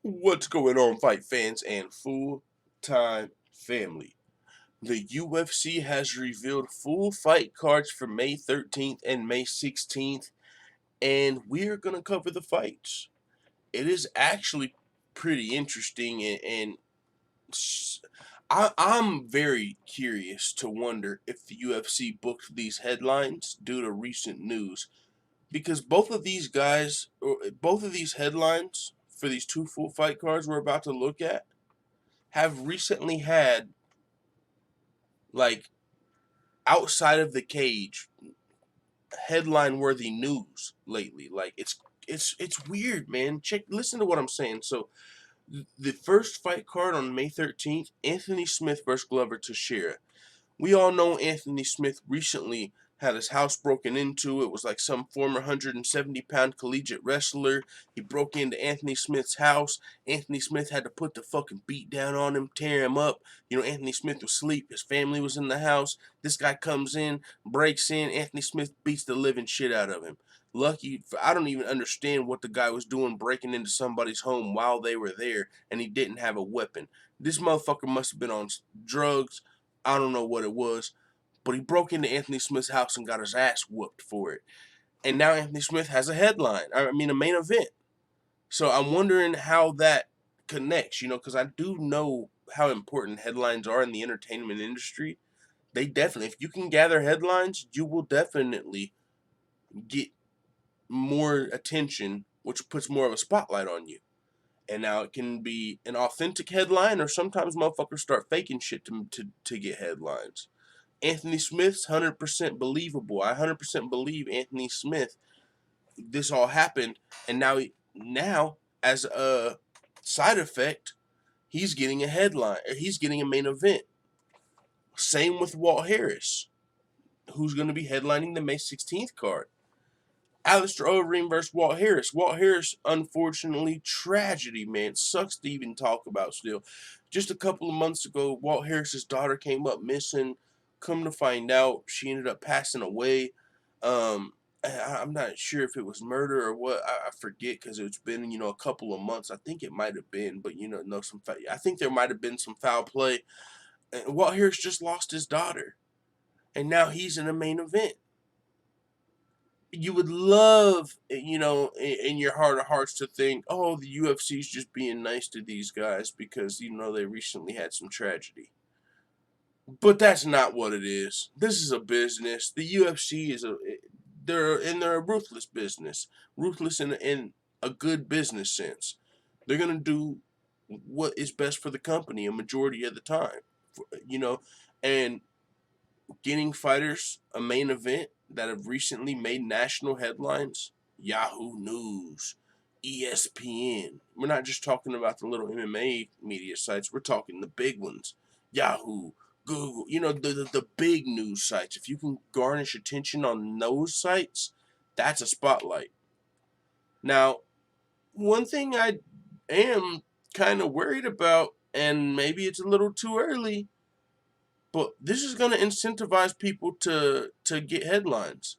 What's going on, fight fans and full-time family? The UFC has revealed full fight cards for May 13th and May 16th, and we're going to cover the fights. It is actually pretty interesting, and I'm very curious to wonder if the UFC booked these headlines due to recent news, because both of these headlines for these two full fight cards we're about to look at have recently had, like, outside of the cage, headline worthy news lately. Like, it's weird, man. Listen to what I'm saying. So the first fight card on May 13th, Anthony Smith versus Glover Teixeira. We all know Anthony Smith recently had his house broken into. It was like some former 170-pound collegiate wrestler. He broke into Anthony Smith's house. Anthony Smith had to put the fucking beat down on him, tear him up. Anthony Smith was asleep. His family was in the house. This guy comes in, breaks in. Anthony Smith beats the living shit out of him. I don't even understand what the guy was doing breaking into somebody's home while they were there, and he didn't have a weapon. This motherfucker must have been on drugs. I don't know what it was, but he broke into Anthony Smith's house and got his ass whooped for it. And now Anthony Smith has a headline. I mean, a main event. So I'm wondering how that connects, because I do know how important headlines are in the entertainment industry. They definitely, if you can gather headlines, you will definitely get more attention, which puts more of a spotlight on you. And now it can be an authentic headline, or sometimes motherfuckers start faking shit to get headlines. Anthony Smith's 100% believable. I 100% believe Anthony Smith. This all happened, and now as a side effect, he's getting a headline, or he's getting a main event. Same with Walt Harris, who's going to be headlining the May 16th card. Alistair Overeem versus Walt Harris. Walt Harris, unfortunately, tragedy, man. It sucks to even talk about still. Just a couple of months ago, Walt Harris's daughter came up missing. Come to find out, she ended up passing away. I'm not sure if it was murder or what. I forget, because it's been, a couple of months. I think it might have been, but, I think there might have been some foul play. And Walt Harris just lost his daughter. And now he's in a main event. You would love, in your heart of hearts to think, oh, the UFC's just being nice to these guys because, they recently had some tragedy. But that's not what it is. This is a business. The UFC they're a ruthless business. Ruthless in a good business sense. They're going to do what is best for the company a majority of the time. And getting fighters a main event that have recently made national headlines, Yahoo News, ESPN. We're not just talking about the little MMA media sites. We're talking the big ones, Yahoo, Google. The big news sites. If you can garnish attention on those sites, that's a spotlight. Now, one thing I am kind of worried about, and maybe it's a little too early, but this is going to incentivize people to get headlines.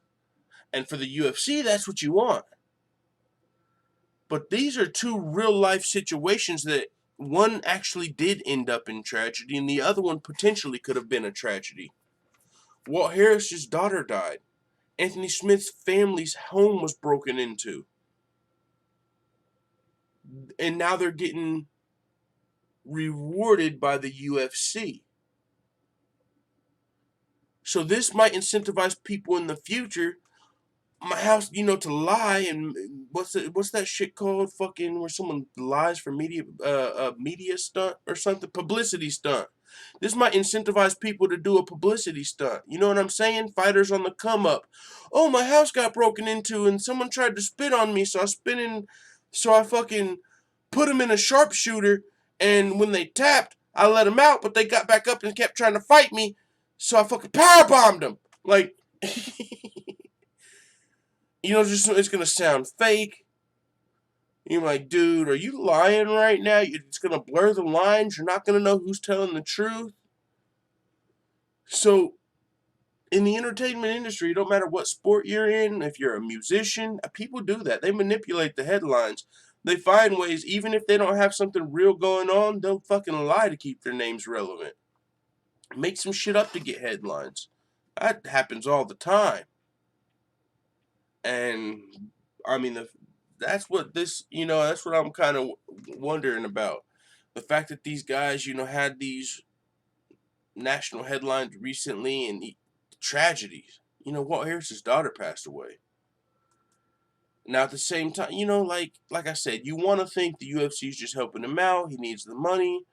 And for the UFC, that's what you want. But these are two real-life situations that one actually did end up in tragedy, and the other one potentially could have been a tragedy. Walt Harris's daughter died. Anthony Smith's family's home was broken into. And now they're getting rewarded by the UFC. So this might incentivize people in the future. My house, to lie, and what's that shit called? Fucking where someone lies for media stunt or something, publicity stunt. This might incentivize people to do a publicity stunt. You know what I'm saying? Fighters on the come up. Oh, my house got broken into, and someone tried to spit on me, so I fucking put him in a sharpshooter, and when they tapped, I let him out, but they got back up and kept trying to fight me, so I fucking powerbombed them. Like. It's going to sound fake. You're like, dude, are you lying right now? It's going to blur the lines. You're not going to know who's telling the truth. So, in the entertainment industry, it don't matter what sport you're in, if you're a musician, people do that. They manipulate the headlines. They find ways, even if they don't have something real going on, they'll fucking lie to keep their names relevant. Make some shit up to get headlines. That happens all the time. And I mean, that's what this, that's what I'm kind of wondering about. The fact that these guys, had these national headlines recently and tragedies. Walt Harris's daughter passed away. Now at the same time, like I said, you want to think the UFC is just helping him out. He needs the money,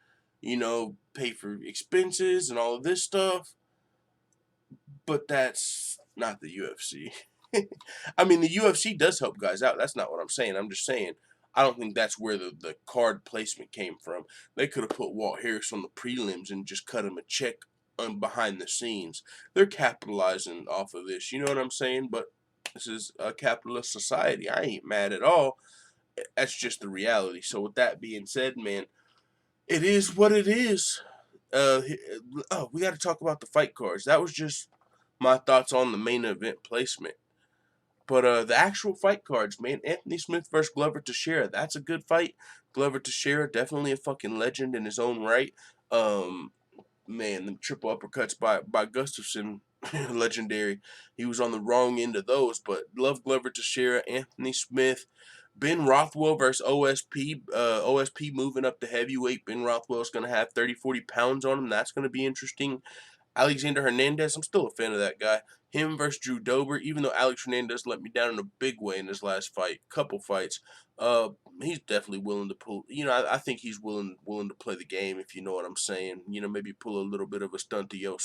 pay for expenses and all of this stuff. But that's not the UFC. I mean, the UFC does help guys out. That's not what I'm saying. I'm just saying I don't think that's where the card placement came from. They could have put Walt Harris on the prelims and just cut him a check on behind the scenes. They're capitalizing off of this. You know what I'm saying? But this is a capitalist society. I ain't mad at all. That's just the reality. So with that being said, man, it is what it is. We got to talk about the fight cards. That was just my thoughts on the main event placement. But the actual fight cards, man, Anthony Smith versus Glover Teixeira, that's a good fight. Glover Teixeira, definitely a fucking legend in his own right. Man, the triple uppercuts by Gustafsson, legendary. He was on the wrong end of those, but love Glover Teixeira, Anthony Smith, Ben Rothwell versus OSP. OSP moving up to heavyweight. Ben Rothwell's going to have 30, 40 pounds on him. That's going to be interesting. Alexander Hernandez, I'm still a fan of that guy. Him versus Drew Dober, even though Alex Hernandez let me down in a big way in his last fight, couple fights. He's definitely willing to pull. I think he's willing to play the game, if you know what I'm saying. Maybe pull a little bit of a stuntio.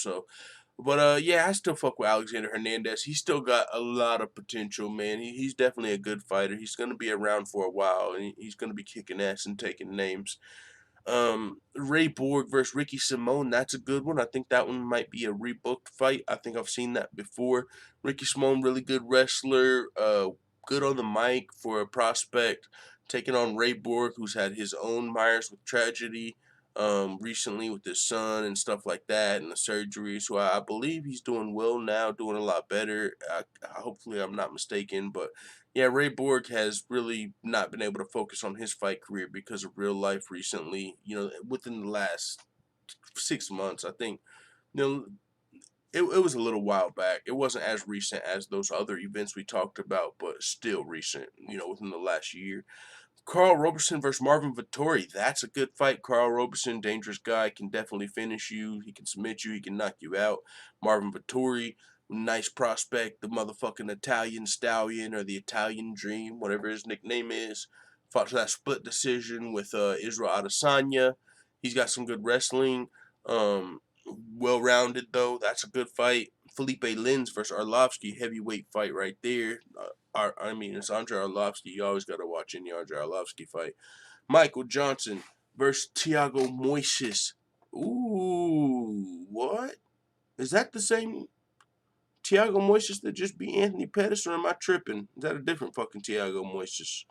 But yeah, I still fuck with Alexander Hernandez. He's still got a lot of potential, man. He's definitely a good fighter. He's gonna be around for a while, and he's gonna be kicking ass and taking names. Ray Borg versus Ricky Simone, that's a good one. I think that one might be a rebooked fight. I think I've seen that before. Ricky Simone, really good wrestler, good on the mic for a prospect, taking on Ray Borg, who's had his own mires with tragedy recently with his son and stuff like that, and the surgery. So I believe he's doing well now, doing a lot better. Hopefully I'm not mistaken, but yeah, Ray Borg has really not been able to focus on his fight career because of real life recently. Within the last 6 months, I think. It was a little while back. It wasn't as recent as those other events we talked about, but still recent. Within the last year. Carl Roberson versus Marvin Vettori. That's a good fight. Carl Roberson, dangerous guy, can definitely finish you. He can submit you. He can knock you out. Marvin Vettori, nice prospect. The motherfucking Italian Stallion or the Italian Dream, whatever his nickname is. Fought that split decision with Israel Adesanya. He's got some good wrestling. Well-rounded, though. That's a good fight. Felipe Lins versus Arlovsky, heavyweight fight right there. It's Andre Arlovsky. You always got to watch any Andre Arlovsky fight. Michael Johnson versus Thiago Moises. Ooh, what? Is that the same Thiago Moises that just beat Anthony Pettis, or am I tripping? Is that a different fucking Thiago Moises?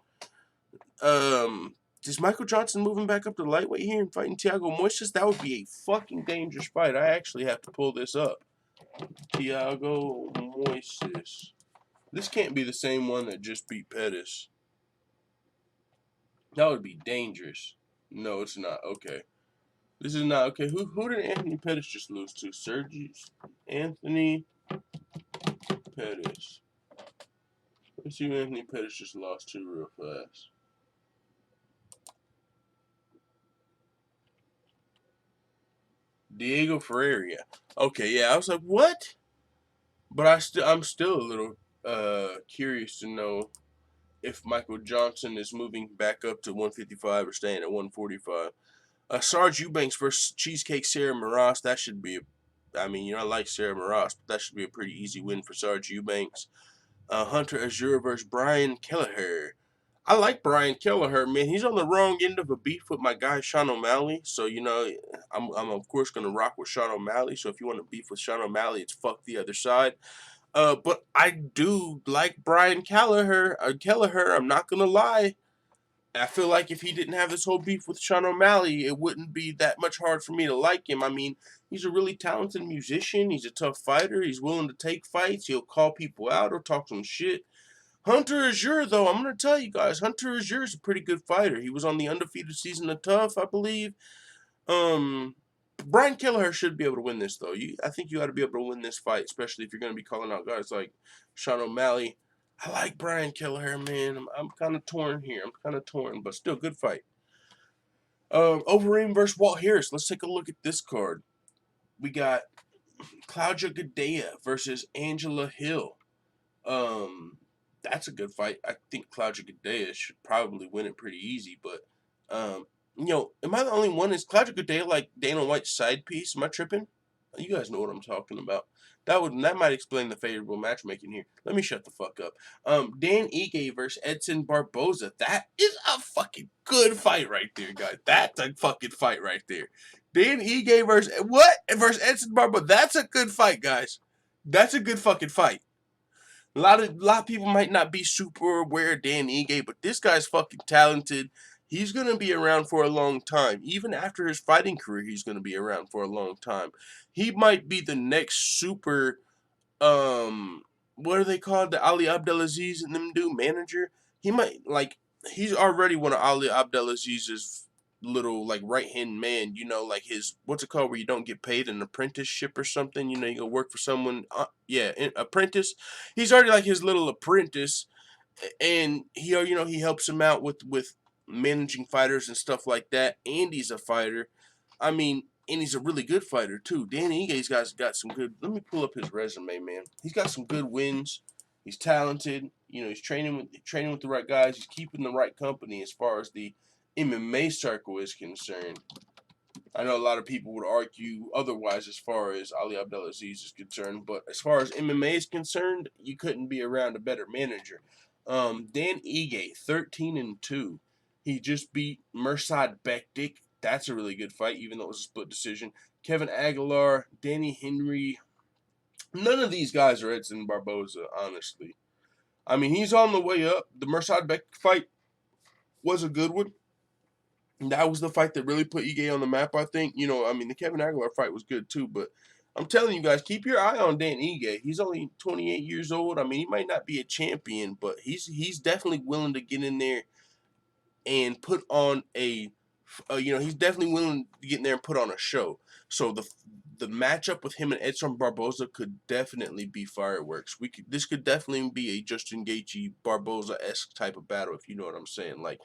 Is Michael Johnson moving back up to lightweight here and fighting Thiago Moises? That would be a fucking dangerous fight. I actually have to pull this up. Thiago Moises. This can't be the same one that just beat Pettis. That would be dangerous. No, it's not. Okay. This is not okay. Who did Anthony Pettis just lose to? Anthony Pettis. Let's see who Anthony Pettis just lost to real fast. Diego Ferreira. Okay, yeah, I was like, what? But I'm still a little curious to know if Michael Johnson is moving back up to 155 or staying at 145. Sarge Eubanks versus Cheesecake Sarah Moras. That should be I like Sarah Moras, but that should be a pretty easy win for Sarge Eubanks. Hunter Azure versus Brian Kelleher. I like Brian Kelleher, man. He's on the wrong end of a beef with my guy Sean O'Malley. So, I'm of course going to rock with Sean O'Malley. So if you want to beef with Sean O'Malley, it's fuck the other side. But I do like Brian Kelleher. I'm not going to lie. I feel like if he didn't have this whole beef with Sean O'Malley, it wouldn't be that much hard for me to like him. He's a really talented musician. He's a tough fighter. He's willing to take fights. He'll call people out or talk some shit. Hunter Azure, though, I'm going to tell you guys, Hunter Azure is a pretty good fighter. He was on the undefeated season of Tough, I believe. Brian Kelleher should be able to win this, though. I think you ought to be able to win this fight, especially if you're going to be calling out guys like Sean O'Malley. I like Brian Kelleher, man. I'm kind of torn here. But still, good fight. Overeem versus Walt Harris. Let's take a look at this card. We got Claudia Gadelha versus Angela Hill. That's a good fight. I think Claudia Gadelha should probably win it pretty easy, but am I the only one? Is Claudia Gadelha like Dana White's side piece? Am I tripping? You guys know what I'm talking about. That might explain the favorable matchmaking here. Let me shut the fuck up. Dan Ige versus Edson Barboza. That is a fucking good fight right there, guys. That's a fucking fight right there. Dan Ige versus Edson Barboza. That's a good fight, guys. That's a good fucking fight. A lot of people might not be super aware of Dan Ige, but this guy's fucking talented. He's going to be around for a long time. Even after his fighting career, he's going to be around for a long time. He might be the next super, what are they called? The Ali Abdelaziz and them do manager. He might, he's already one of Ali Abdelaziz's little, right-hand man, like his, what's it called, where you don't get paid, an apprenticeship or something, you go work for someone, apprentice. He's already like his little apprentice, and he helps him out with managing fighters and stuff like that, and he's a fighter. I mean, and he's a really good fighter too. Danny Ige's got some good. Let me pull up his resume, man. He's got some good wins. He's talented. He's training with the right guys. He's keeping the right company as far as the MMA circle is concerned. I know a lot of people would argue otherwise as far as Ali Abdelaziz is concerned, but as far as MMA is concerned, you couldn't be around a better manager. Dan Ige, 13-2. He just beat Mirsad Bektik. That's a really good fight, even though it was a split decision. Kevin Aguilar, Danny Henry. None of these guys are Edson Barboza, honestly. I mean, he's on the way up. The Mirsad Bektik fight was a good one. That was the fight that really put Ige on the map, I think. The Kevin Aguilar fight was good too, but I'm telling you guys, keep your eye on Dan Ige. He's only 28 years old. I mean, he might not be a champion, but he's definitely willing to get in there and put on he's definitely willing to get in there and put on a show. So the matchup with him and Edson Barboza could definitely be fireworks. This could definitely be a Justin Gaethje Barboza-esque type of battle, if you know what I'm saying. Like,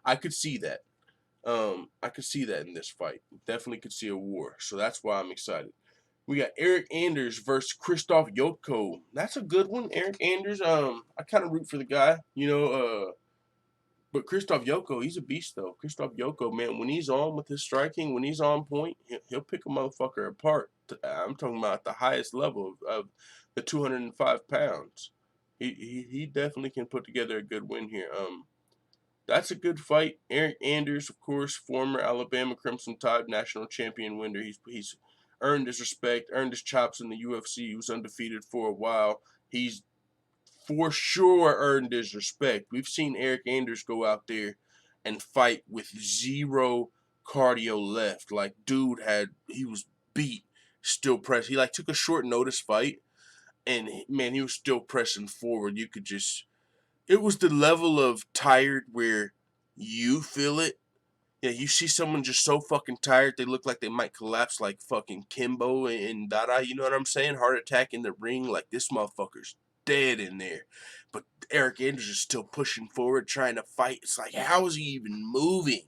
I could see that. I could see that in this fight. Definitely could see a war. So that's why I'm excited. We got Eric Anders versus Krzysztof Jotko. That's a good one. Eric Anders, I kind of root for the guy, but Krzysztof Jotko, he's a beast, though. Krzysztof Jotko, man, when he's on with his striking, when he's on point, he'll pick a motherfucker apart. I'm talking about the highest level of the 205 pounds. He definitely can put together a good win here. That's a good fight. Eric Anders, of course, former Alabama Crimson Tide national champion winner. He's earned his respect, earned his chops in the UFC. He was undefeated for a while. He's for sure earned his respect. We've seen Eric Anders go out there and fight with zero cardio left. Like, dude he was beat, still pressed. He took a short notice fight, and man, he was still pressing forward. You could just, it was the level of tired where you feel it. Yeah, you see someone just so fucking tired, they look like they might collapse like fucking Kimbo and Dada, you know what I'm saying? Heart attack in the ring, like this motherfucker's dead in there. But Eric Anders is still pushing forward, trying to fight. It's like, how is he even moving?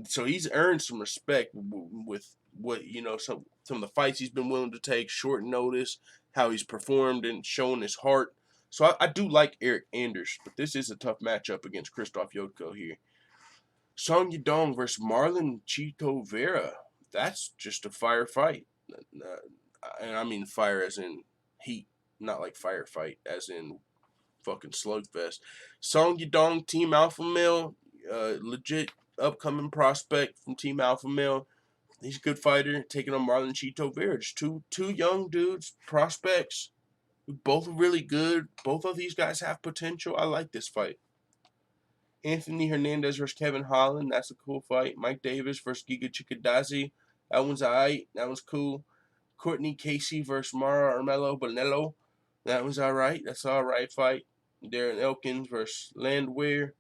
So he's earned some respect with what, some of the fights he's been willing to take, short notice, how he's performed and shown his heart. So I do like Eric Anders, but this is a tough matchup against Krzysztof Jotko here. Song Yadong versus Marlon Chito Vera. That's just a fire fight. And I mean fire as in heat, not like firefight as in fucking slugfest. Song Yadong, Team Alpha Male, legit upcoming prospect from Team Alpha Male. He's a good fighter, taking on Marlon Chito Vera. Just two young dudes, prospects, both really good. Both of these guys have potential. I like this fight. Anthony Hernandez versus Kevin Holland. That's a cool fight. Mike Davis versus Giga Chikadze. That one's alright. That one's cool. Courtney Casey versus Mara Armelo Bonello. That one's alright. That's an alright fight. Darren Elkins versus Landwehr.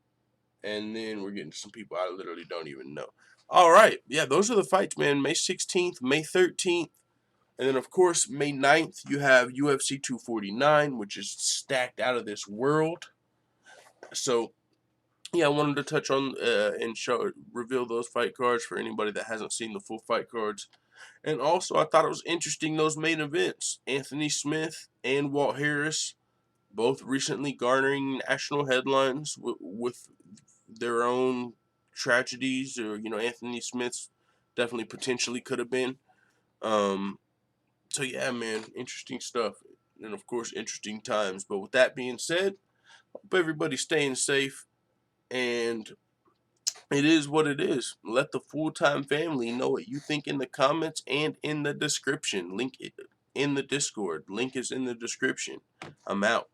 And then we're getting to some people I literally don't even know. All right. Yeah, those are the fights, man. May 16th, May 13th. And then, of course, May 9th, you have UFC 249, which is stacked out of this world. So, yeah, I wanted to touch on and reveal those fight cards for anybody that hasn't seen the full fight cards. And also, I thought it was interesting, those main events. Anthony Smith and Walt Harris, both recently garnering national headlines with their own tragedies. Or, Anthony Smith's definitely potentially could have been. So, yeah, man, interesting stuff. And, of course, interesting times. But with that being said, hope everybody's staying safe. And it is what it is. Let the full-time family know what you think in the comments and in the description. Link in the Discord. Link is in the description. I'm out.